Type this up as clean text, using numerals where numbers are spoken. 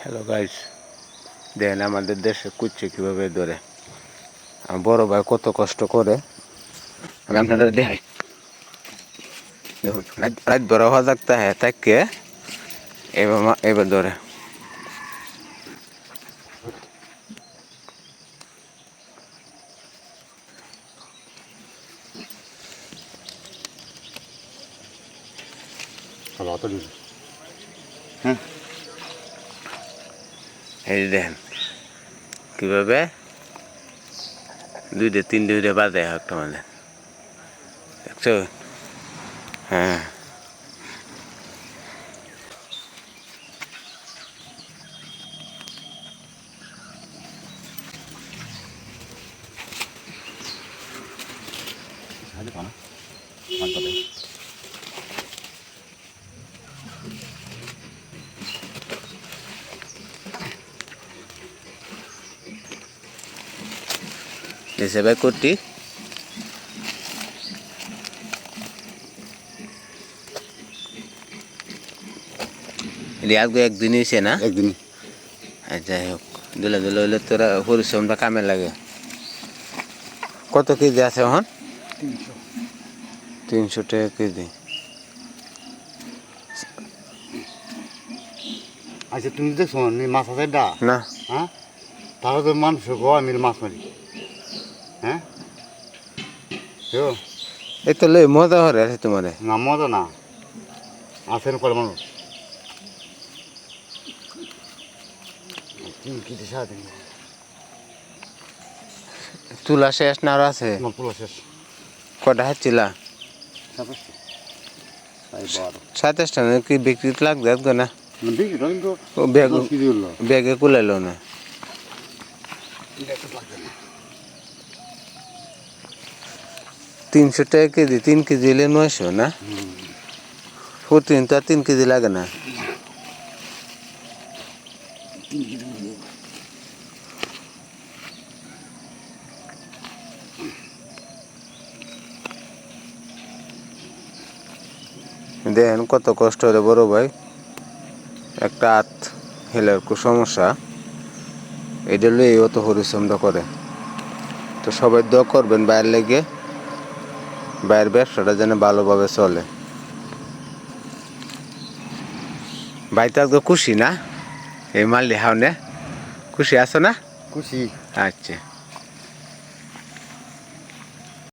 Hello guys, দেখেন আমাদের দেশে কুচ্ছে কীভাবে ধরে। আমার বড় ভাই কত কষ্ট করে, আমি আপনাদের দেখাই। দেখুন রাত বড় হওয়া থাকতে হ্যাঁ তাকে এবার ধরে। হ্যাঁ, এই যে দেখেন কীভাবে তিনটে বাজে একটা মানে দেখছো। হ্যাঁ, এসে ভাই করতি আজকে একদিন হয়েছে না? একদিন যাই হোক, দুলে হইলে তোরা পরিশ্রমটা কামে লাগে। কত কেজি আছে এখন? 300 টাকা কেজি। আচ্ছা, তুমি দেখছো মাছ আছে ডা? না, হ্যাঁ, তাহলে তো মানুষ গো আমি মাছ মারি। হ্যাঁ, এই তো লই মজা হরে আছে তোমার। না মজা না, আসেন করে মানুষ কিছু সারাদিন তুলা শেষ না আরো আছে? আমার পোলা শেষ। কটা হাঁচছিলা? 27টা কি বিক্রি লাগবে আজকে না? বিক্রিটা কিন্তু ও ব্যাগ 10 কেজি হলো। ব্যাগে কুলাইলো না। লাগবে না। 300 টাকা কেজি, 3 কেজি হলে 900 না? প্রতিদিন তো আর 3 কেজি লাগে না। দেখেন কত কষ্ট হলে বড় ভাই, একটা হাত হেলার খুব সমস্যা, এটা লই অত পরিশ্রমটা করে। তো সবাই দোয়া করবেন বাইরের লেগে, বাইরের ব্যবসাটা যেন ভালোভাবে চলে। ভাইতে আজকে খুশি না এই মাল হাওনে? খুশি আছো না? খুশি। আচ্ছা।